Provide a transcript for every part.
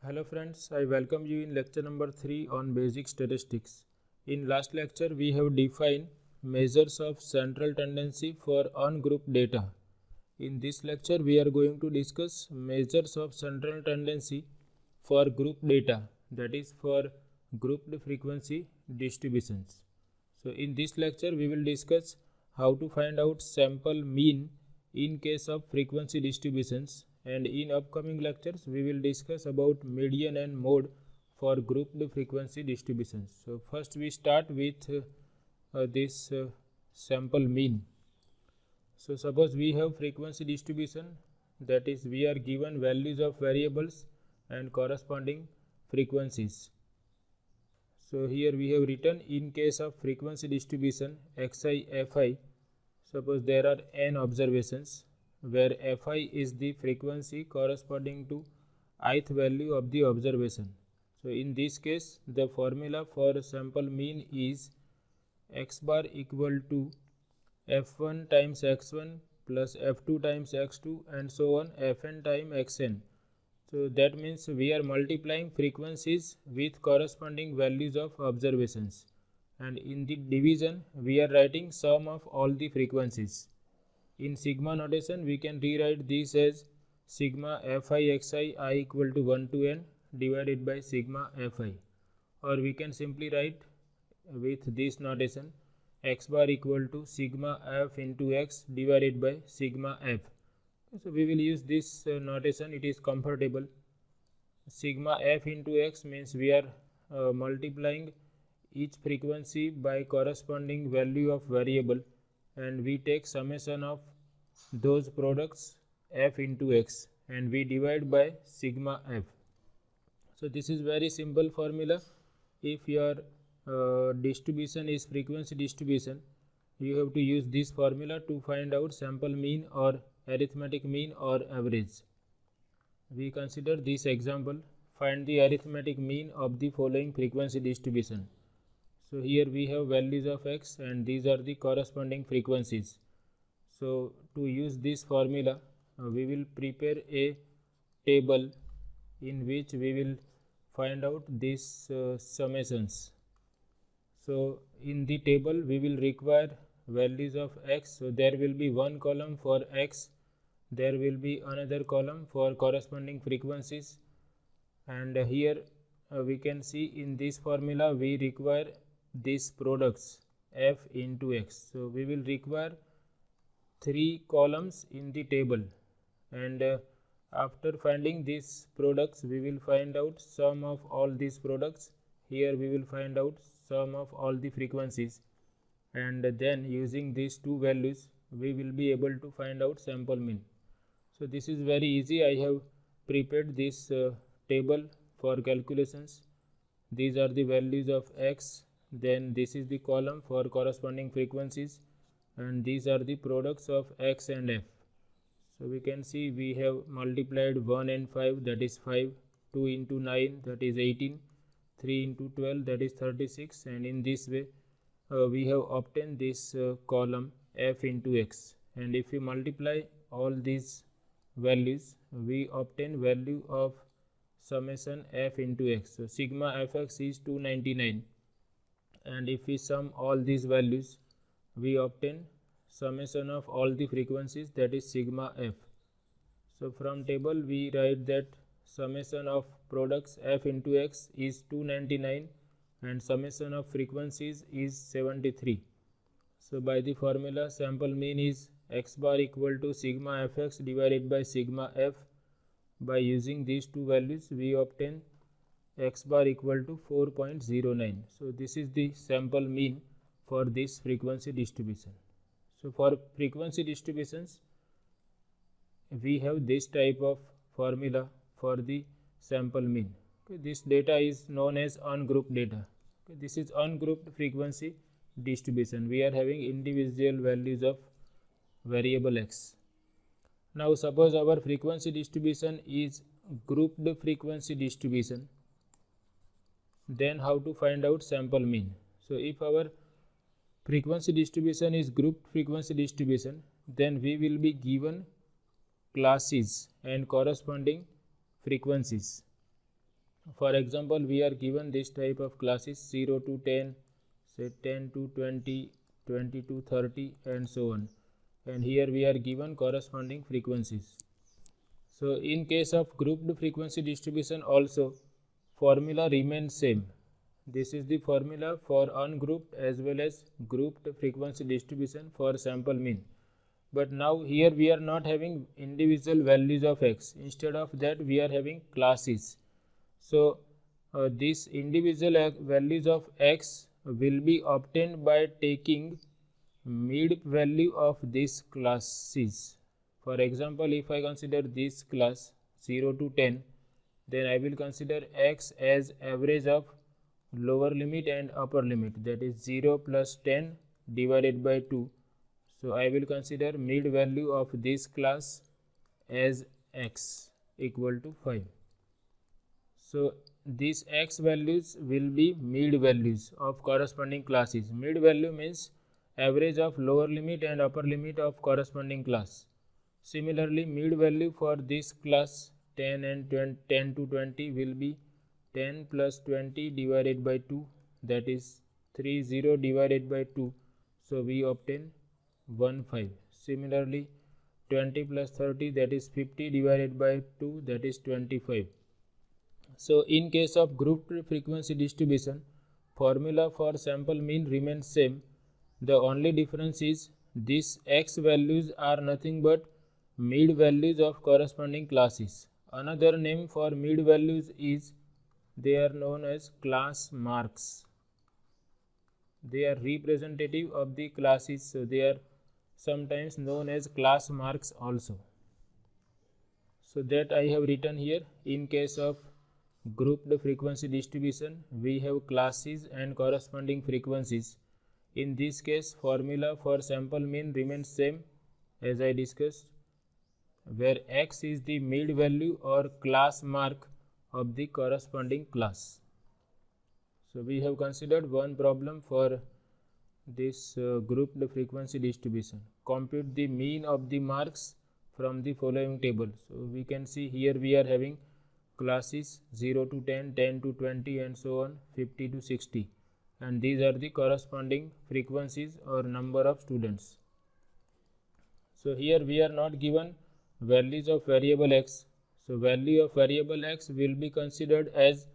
Hello friends, I welcome you in lecture number 3 on basic statistics. In last lecture we have defined measures of central tendency for ungrouped data. In this lecture we are going to discuss measures of central tendency for group data, that is for grouped frequency distributions. So in this lecture we will discuss how to find out sample mean in case of frequency distributions, and in upcoming lectures we will discuss about median and mode for grouped frequency distributions. So first we start with this sample mean. So suppose we have frequency distribution, that is we are given values of variables and corresponding frequencies. So here we have written in case of frequency distribution xi fi, suppose there are n observations where fi is the frequency corresponding to ith value of the observation. So in this case the formula for sample mean is x bar equal to f1 times x1 plus f2 times x2 and so on fn times xn. So that means we are multiplying frequencies with corresponding values of observations, and in the division we are writing sum of all the frequencies. In sigma notation we can rewrite this as sigma fi xi I equal to 1 to n divided by sigma fi, or we can simply write with this notation x bar equal to sigma f into x divided by sigma f. So we will use this notation, it is comfortable. Sigma f into x means we are multiplying each frequency by corresponding value of variable, and we take summation of those products f into x and we divide by sigma f. So this is very simple formula. If your distribution is frequency distribution, you have to use this formula to find out sample mean or arithmetic mean or average. We consider this example. Find the arithmetic mean of the following frequency distribution. So here we have values of x and these are the corresponding frequencies. So to use this formula we will prepare a table in which we will find out these summations. So in the table we will require values of x, so there will be one column for x, there will be another column for corresponding frequencies, and here we can see in this formula we require these products f into x. So we will require 3 columns in the table, and after finding these products we will find out sum of all these products. Here we will find out sum of all the frequencies, and then using these two values we will be able to find out sample mean. So this is very easy. I have prepared this table for calculations. These are the values of x, then this is the column for corresponding frequencies, and these are the products of x and f. So we can see we have multiplied 1 and 5, that is 5, 2 into 9, that is 18, 3 into 12, that is 36, and in this way we have obtained this column f into x, and if we multiply all these values we obtain value of summation f into x. So sigma fx is 299, and if we sum all these values we obtain summation of all the frequencies, that is sigma f. So from table we write that summation of products f into x is 299 and summation of frequencies is 73. So by the formula sample mean is x bar equal to sigma fx divided by sigma f. By using these two values we obtain x bar equal to 4.09. So this is the sample mean for this frequency distribution. So for frequency distributions we have this type of formula for the sample mean. Okay, this data is known as ungrouped data. Okay, this is ungrouped frequency distribution. We are having individual values of variable x. Now suppose our frequency distribution is grouped frequency distribution, then how to find out sample mean? So if our frequency distribution is grouped frequency distribution, then we will be given classes and corresponding frequencies. For example, we are given this type of classes 0 to 10, say 10 to 20, 20 to 30 and so on. And here we are given corresponding frequencies. So in case of grouped frequency distribution also, formula remains same. This is the formula for ungrouped as well as grouped frequency distribution for sample mean. But now here we are not having individual values of x. Instead of that we are having classes. So these individual values of x will be obtained by taking mid value of these classes. For example, if I consider this class 0 to 10, then I will consider x as average of lower limit and upper limit, that is 0 plus 10 divided by 2. So I will consider mid value of this class as x equal to 5. So these x values will be mid values of corresponding classes. Mid value means average of lower limit and upper limit of corresponding class. Similarly, mid value for this class 10 and 10 to 20 will be 10 plus 20 divided by 2, that is 30 divided by 2. So we obtain 15. Similarly, 20 plus 30, that is 50 divided by 2, that is 25. So in case of grouped frequency distribution, formula for sample mean remains same. The only difference is these x values are nothing but mid values of corresponding classes. Another name for mid values is they are known as class marks. They are representative of the classes, so they are sometimes known as class marks also. So that I have written here. In case of grouped frequency distribution, we have classes and corresponding frequencies. In this case, formula for sample mean remains same as I discussed, where x is the mid value or class mark of the corresponding class. So we have considered one problem for this grouped frequency distribution. Compute the mean of the marks from the following table. So we can see here we are having classes 0 to 10, 10 to 20 and so on, 50 to 60, and these are the corresponding frequencies or number of students. So here we are not given values of variable x. So value of variable x will be considered as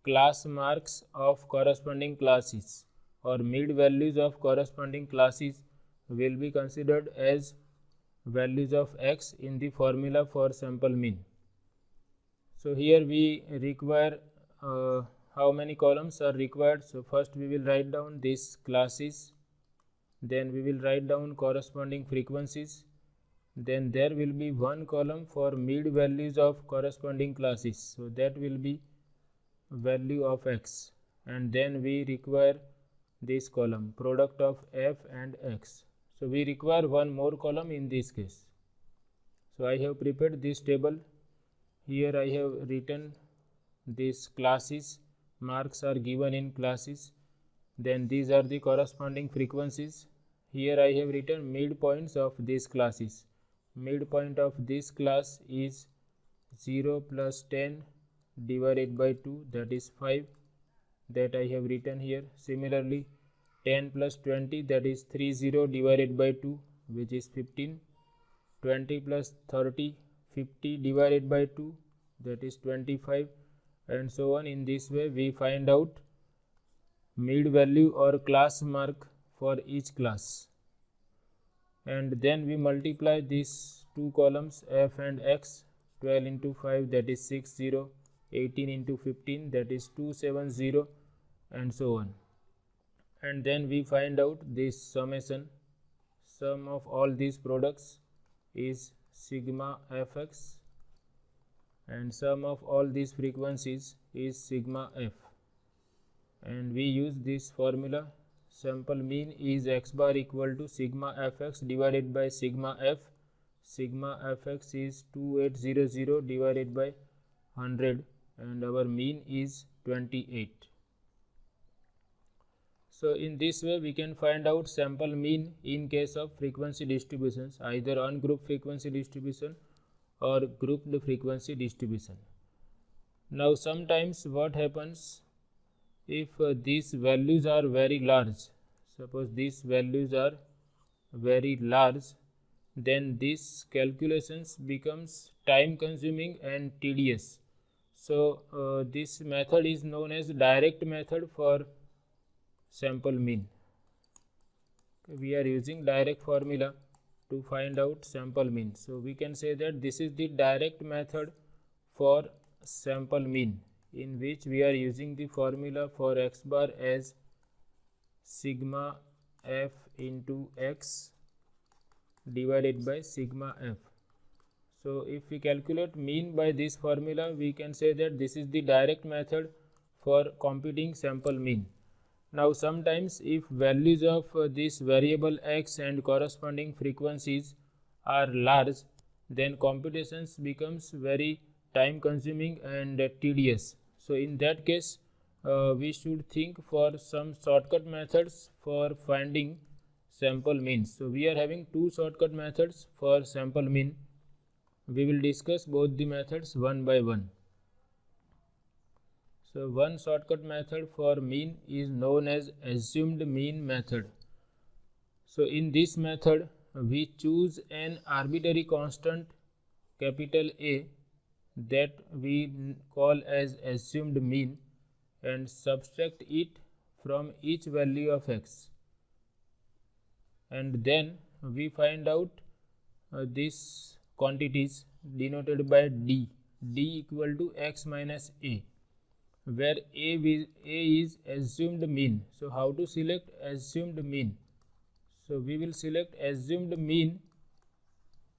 class marks of corresponding classes, or mid values of corresponding classes will be considered as values of x in the formula for sample mean. So here we require how many columns are required. So first we will write down these classes, then we will write down corresponding frequencies, then there will be one column for mid values of corresponding classes, so that will be value of x, and then we require this column product of f and x. So we require one more column in this case. So I have prepared this table. Here I have written these classes, marks are given in classes, then these are the corresponding frequencies. Here I have written midpoints of these classes. Midpoint of this class is 0 plus 10 divided by 2, that is 5, that I have written here. Similarly, 10 plus 20, that is 30 divided by 2, which is 15. 20 plus 30, 50 divided by 2, that is 25, and so on. In this way we find out mid value or class mark for each class, and then we multiply these two columns f and x. 12 into 5, that is 60, 18 into 15, that is 270, and so on. And then we find out this summation. Sum of all these products is sigma fx, and sum of all these frequencies is sigma f, and we use this formula. Sample mean is x bar equal to sigma fx divided by sigma f. Sigma fx is 2800 divided by 100, and our mean is 28. So in this way we can find out sample mean in case of frequency distributions, either ungrouped frequency distribution or grouped frequency distribution. Now sometimes what happens, if these values are very large, suppose these values are very large, then this calculations becomes time consuming and tedious. So this method is known as direct method for sample mean. We are using direct formula to find out sample mean. So we can say that this is the direct method for sample mean, in which we are using the formula for x bar as sigma f into x divided by sigma f. So if we calculate mean by this formula, we can say that this is the direct method for computing sample mean. Now sometimes if values of this variable x and corresponding frequencies are large, then computations becomes very time consuming and tedious. So in that case we should think for some shortcut methods for finding sample means. So we are having two shortcut methods for sample mean. We will discuss both the methods one by one. So one shortcut method for mean is known as assumed mean method. So in this method we choose an arbitrary constant capital A that we call as assumed mean and subtract it from each value of x, and then we find out these quantities denoted by d equal to x minus a, where a is assumed mean. So how to select assumed mean? So we will select assumed mean.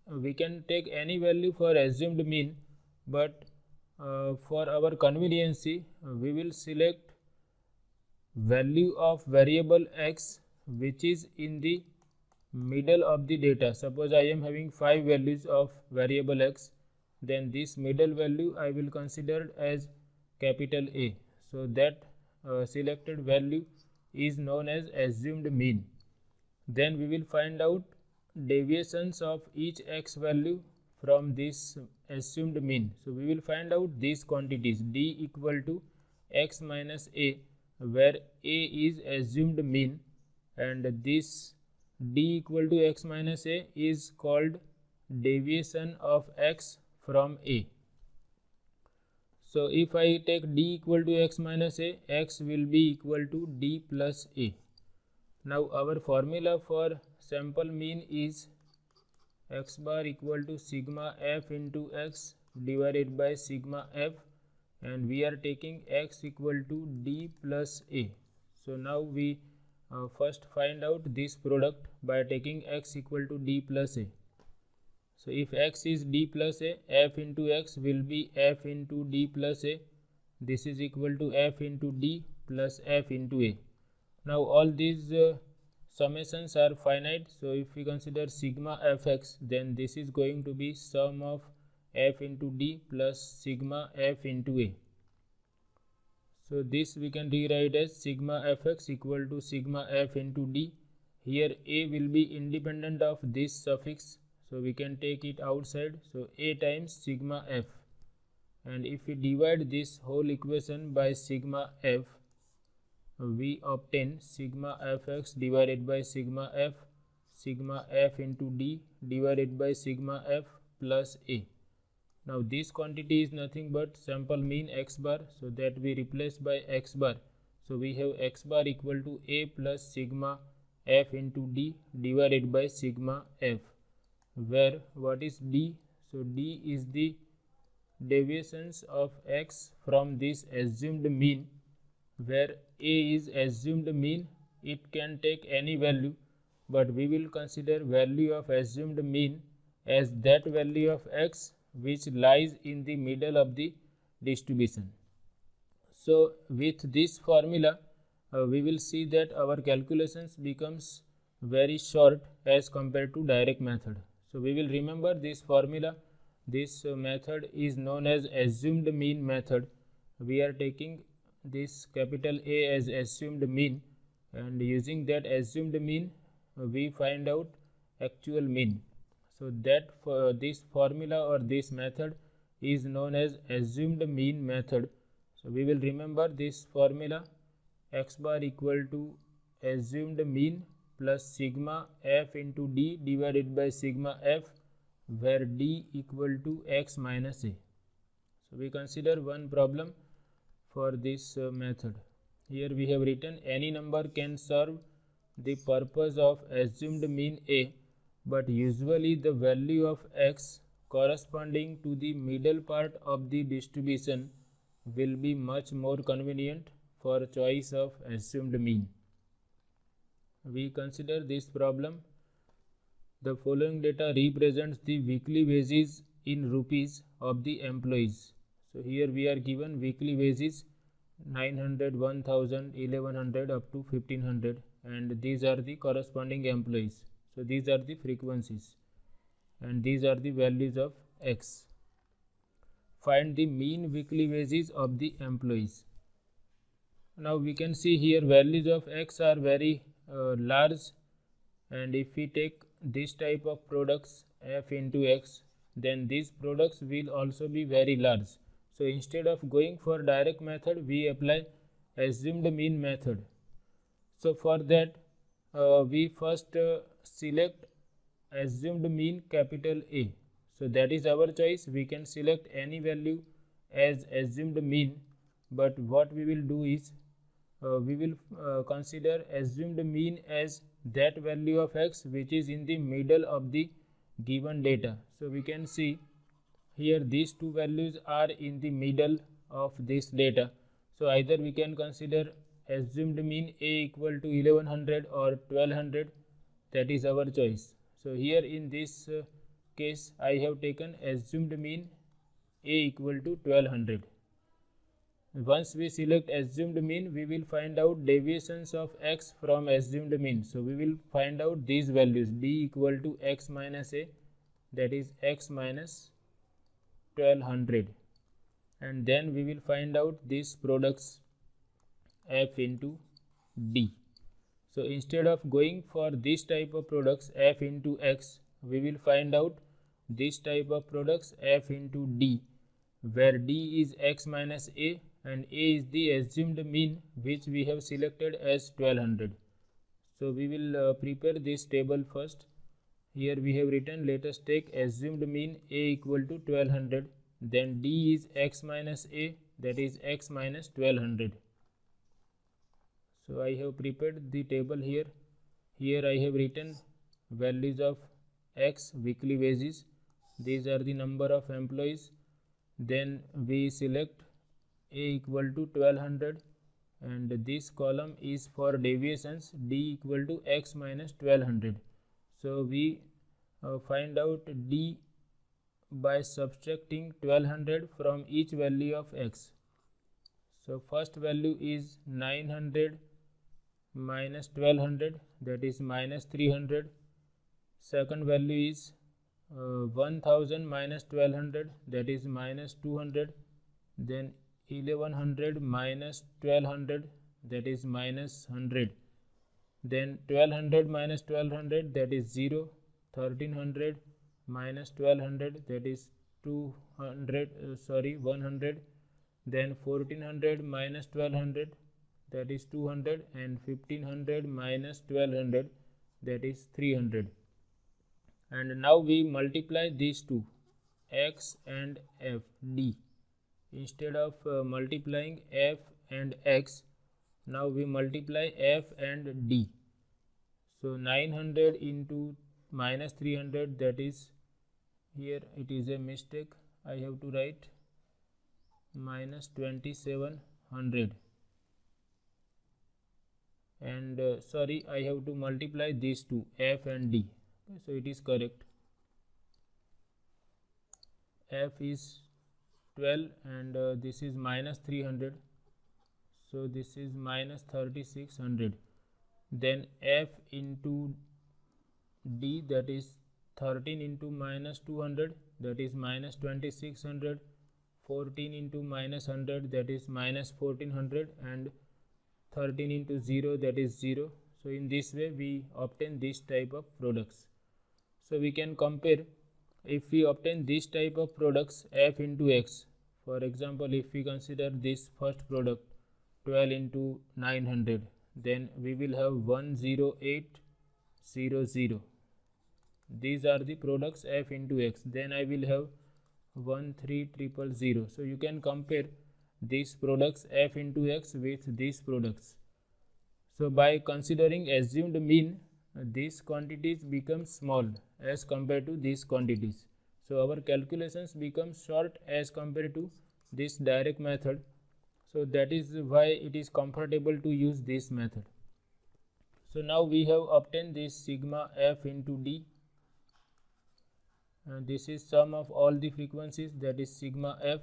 We can take any value for assumed mean, but for our conveniency we will select value of variable x which is in the middle of the data. Suppose I am having 5 values of variable x, then this middle value I will consider as capital A. So that selected value is known as assumed mean. Then we will find out deviations of each x value from this assumed mean. So we will find out these quantities d equal to x minus a, where a is assumed mean, and this d equal to x minus a is called deviation of x from a. So if I take d equal to x minus a, x will be equal to d plus a. Now our formula for sample mean is x bar equal to sigma f into x divided by sigma f, and we are taking x equal to d plus a. So now we first find out this product by taking x equal to d plus a. So if x is d plus a, f into x will be f into d plus a. This is equal to f into d plus f into a. Now all these summations are finite. So if we consider sigma fx, then this is going to be sum of f into d plus sigma f into a. So this we can rewrite as sigma fx equal to sigma f into d. Here a will be independent of this suffix, so we can take it outside. So a times sigma f, and if we divide this whole equation by sigma f, we obtain sigma fx divided by sigma f into d divided by sigma f plus a. Now this quantity is nothing but sample mean x bar, so that we replace by x bar. So we have x bar equal to a plus sigma f into d divided by sigma f, where what is d? So d is the deviations of x from this assumed mean, where a is assumed mean. It can take any value, but we will consider value of assumed mean as that value of x which lies in the middle of the distribution. So with this formula we will see that our calculations becomes very short as compared to direct method. So we will remember this formula. This method is known as assumed mean method. We are taking this capital A as assumed mean, and using that assumed mean we find out actual mean. So that for this formula or this method is known as assumed mean method. So we will remember this formula: x bar equal to assumed mean plus sigma f into d divided by sigma f, where d equal to x minus a. So we consider one problem for this method. Here we have written any number can serve the purpose of assumed mean a, but usually the value of x corresponding to the middle part of the distribution will be much more convenient for choice of assumed mean. We consider this problem. The following data represents the weekly wages in rupees of the employees. So here we are given weekly wages 900, 1000, 1100 up to 1500, and these are the corresponding employees. So these are the frequencies and these are the values of x. Find the mean weekly wages of the employees. Now we can see here values of x are very large, and if we take this type of products f into x, then these products will also be very large. So instead of going for direct method, we apply assumed mean method. So for that we first select assumed mean capital A. So that is our choice. We can select any value as assumed mean, but what we will do is we will consider assumed mean as that value of x which is in the middle of the given data. So we can see here these two values are in the middle of this data. So either we can consider assumed mean a equal to 1100 or 1200, that is our choice. So here in this case I have taken assumed mean a equal to 1200. Once we select assumed mean, we will find out deviations of x from assumed mean. So we will find out these values: d equal to x minus a, that is x minus 1200, and then we will find out these products f into d. So instead of going for this type of products f into x, we will find out this type of products f into d, where d is x minus a and a is the assumed mean which we have selected as 1200. So we will prepare this table first. Here we have written, let us take assumed mean a equal to 1200, then d is x minus a, that is x minus 1200. So I have prepared the table here. Here I have written values of x, weekly wages. These are the number of employees. Then we select a equal to 1200, and this column is for deviations, d equal to x minus 1200. So we find out d by subtracting 1200 from each value of x. So first value is 900 minus 1200, that is minus 300. Second value is 1000 minus 1200, that is minus 200. Then 1100 minus 1200, that is minus 100. Then 1200 minus 1200, that is 0. 1300 minus 1200, that is 100. Then 1400 minus 1200, that is 200, and 1500 minus 1200, that is 300. And now we multiply these two, x and f, d. Instead of multiplying f and x, now we multiply f and d. So 900 into minus 300, that is, here it is a mistake, I have to write minus 2700, and sorry, I have to multiply these two, f and d. So it is correct. F is 12 and this is minus 300, so this is minus 3600. Then f into d, that is 13 into minus 200, that is minus 2600. 14 into minus 100, that is minus 1400, and 13 into 0, that is 0. So in this way we obtain this type of products. So we can compare if we obtain this type of products f into x, for example, if we consider this first product 12 into 900, then we will have 10800. These are the products f into x. Then I will have 13000. So you can compare these products f into x with these products. So by considering assumed mean, these quantities become small as compared to these quantities. So our calculations become short as compared to this direct method. So that is why it is comfortable to use this method. So now we have obtained this sigma f into d. And this is sum of all the frequencies, that is sigma f.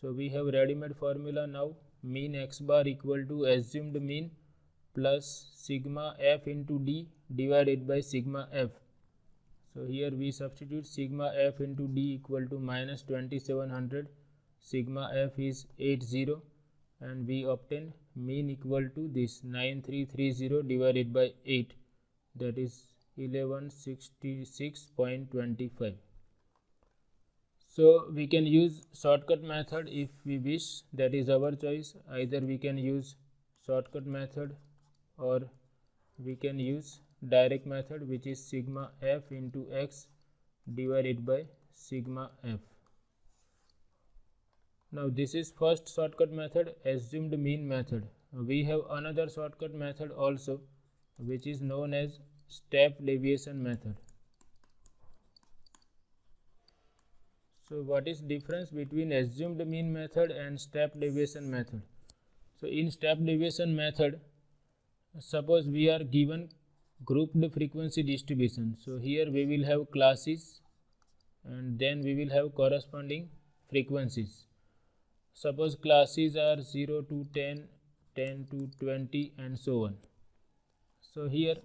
So we have ready-made formula now. Mean x bar equal to assumed mean plus sigma f into d divided by sigma f. So here we substitute sigma f into d equal to minus 2700. Sigma f is 80 and we obtain mean equal to this 9330 divided by 8, that is 1166.25. So we can use shortcut method if we wish, that is our choice. Either we can use shortcut method or we can use direct method, which is sigma f into x divided by sigma f. Now this is first shortcut method, assumed mean method. We have another shortcut method also, which is known as step deviation method. So what is difference between assumed mean method and step deviation method? So in step deviation method, suppose we are given grouped frequency distribution. So here we will have classes and then we will have corresponding frequencies. Suppose classes are 0 to 10, 10 to 20 and so on. So here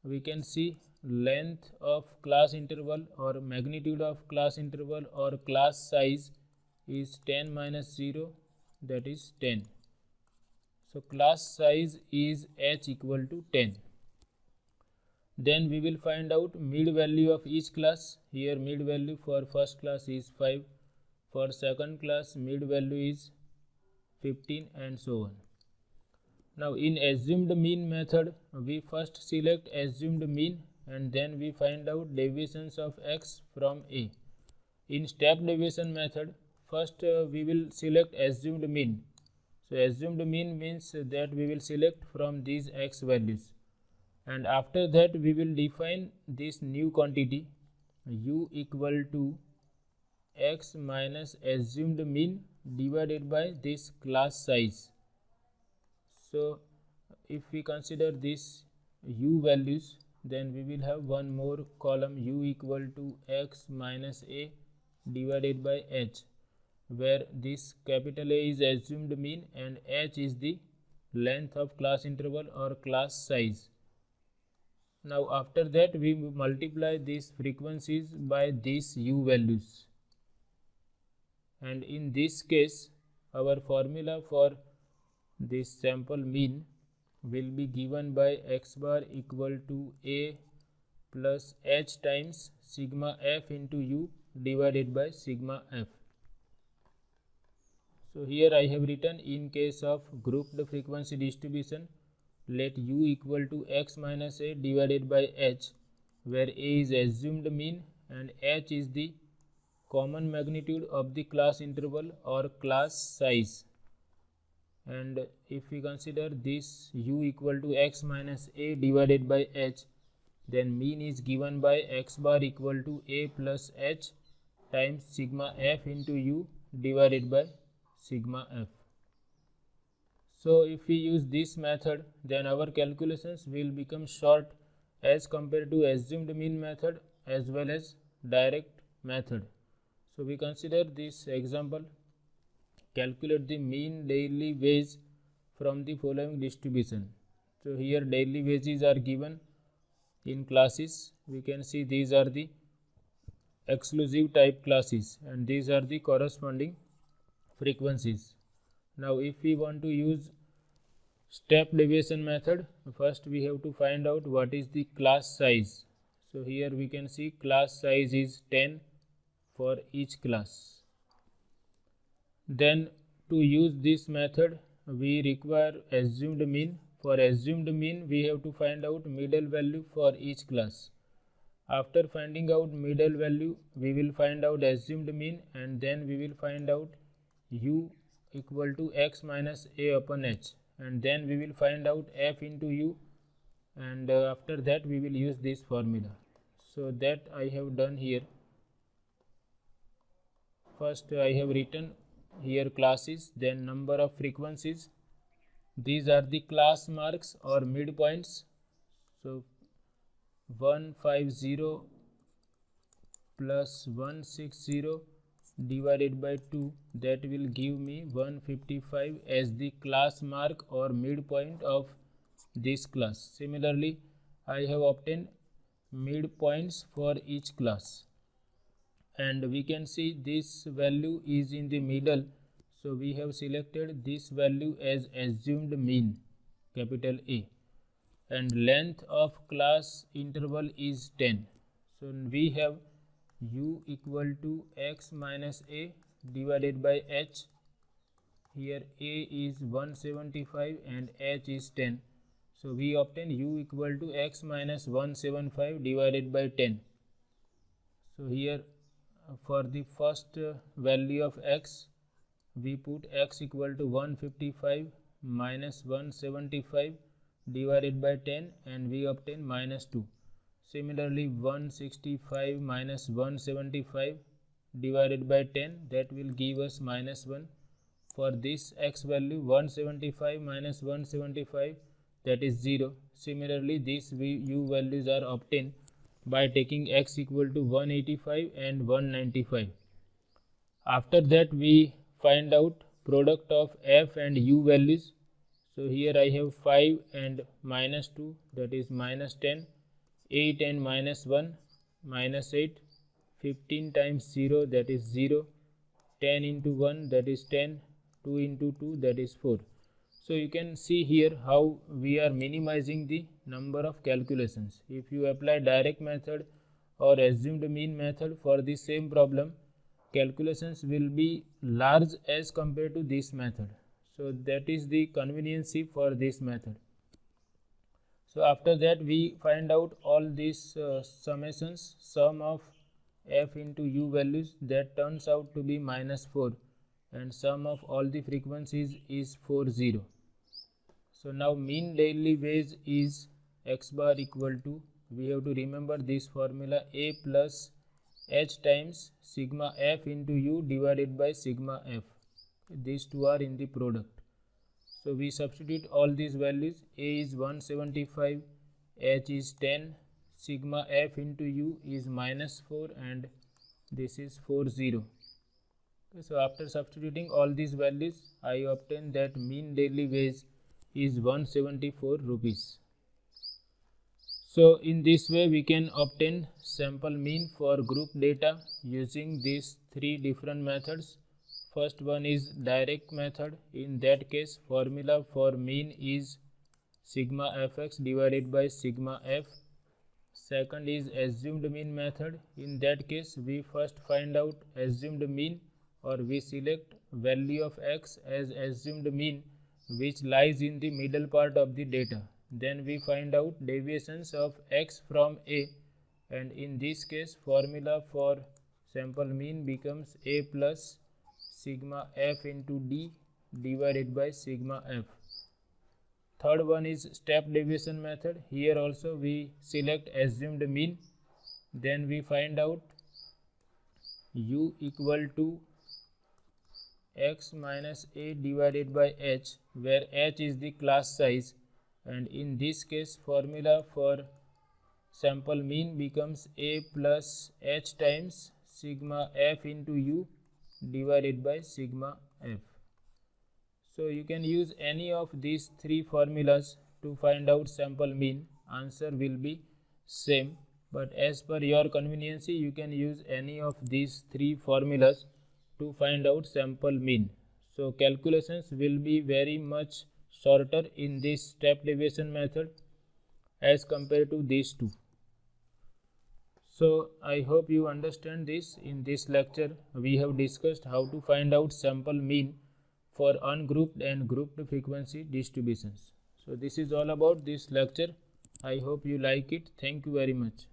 we can see length of class interval or magnitude of class interval or class size is 10 minus 0, that is 10. So class size is h equal to 10. Then we will find out mid value of each class. Here mid value for first class is 5. For second class mid value is 15 and so on. Now in assumed mean method, we first select assumed mean and then we find out deviations of x from a. In step deviation method, first we will select assumed mean. So assumed mean means that we will select from these x values, and after that we will define this new quantity u equal to x minus assumed mean divided by this class size. So if we consider this u values, then we will have one more column u equal to x minus a divided by h, where this capital A is assumed mean and h is the length of class interval or class size. Now after that we multiply these frequencies by these u values, and in this case our formula for this sample mean will be given by x bar equal to a plus h times sigma f into u divided by sigma f. So here I have written, in case of grouped frequency distribution, let u equal to x minus a divided by h, where a is assumed mean and h is the common magnitude of the class interval or class size. And if we consider this u equal to x minus a divided by h, then mean is given by x bar equal to a plus h times sigma f into u divided by sigma f. So if we use this method, then our calculations will become short as compared to assumed mean method as well as direct method. So we consider this example. Calculate the mean daily wage from the following distribution. So here daily wages are given in classes. We can see these are the exclusive type classes and these are the corresponding frequencies. Now if we want to use step deviation method, first we have to find out what is the class size. So here we can see class size is 10 for each class. Then to use this method we require assumed mean. For assumed mean we have to find out middle value for each class. After finding out middle value we will find out assumed mean, and then we will find out u equal to x minus a upon h, and then we will find out f into u, and after that we will use this formula. So that I have done here. First I have written here classes, then number of frequencies. These are the class marks or midpoints. So 150 plus 160 divided by 2, that will give me 155 as the class mark or midpoint of this class. Similarly, I have obtained midpoints for each class, and we can see this value is in the middle, so we have selected this value as assumed mean, capital A, and length of class interval is 10. So we have u equal to x minus a divided by h. Here a is 175 and h is 10. So we obtain u equal to x minus 175 divided by 10. So here for the first value of x, we put x equal to 155 minus 175 divided by 10, and we obtain minus 2. Similarly, 165 minus 175 divided by 10, that will give us minus 1. For this x value, 175 minus 175, that is 0. Similarly, these u values are obtained by taking x equal to 185 and 195. After that we find out product of f and u values. So here I have 5 and minus 2, that is minus 10, 8 and minus 1, minus 8, 15 times 0, that is 0, 10 into 1, that is 10, 2 into 2, that is 4. So you can see here how we are minimizing the number of calculations. If you apply direct method or assumed mean method for the same problem, calculations will be large as compared to this method. So that is the conveniency for this method. So after that we find out all these summations, sum of f into u values, that turns out to be minus 4, and sum of all the frequencies is 40. So now mean daily wage is x bar equal to, we have to remember this formula, a plus h times sigma f into u divided by sigma f. These two are in the product. So we substitute all these values. A is 175, h is 10, sigma f into u is minus 4, and this is 40. So after substituting all these values, I obtain that mean daily wage is 174 rupees. So in this way we can obtain sample mean for group data using these three different methods. First one is direct method. In that case formula for mean is sigma fx divided by sigma f. Second is assumed mean method. In that case we first find out assumed mean, or we select value of x as assumed mean which lies in the middle part of the data. Then we find out deviations of x from a, and in this case formula for sample mean becomes a plus sigma f into d divided by sigma f. Third one is step deviation method. Here also we select assumed mean, then we find out u equal to x minus a divided by h, where h is the class size, and in this case formula for sample mean becomes a plus h times sigma f into u divided by sigma f. So you can use any of these three formulas to find out sample mean. Answer will be same, but as per your convenience you can use any of these three formulas to find out sample mean. So calculations will be very much shorter in this step deviation method as compared to these two. So I hope you understand this. In this lecture, we have discussed how to find out sample mean for ungrouped and grouped frequency distributions. So this is all about this lecture. I hope you like it. Thank you very much.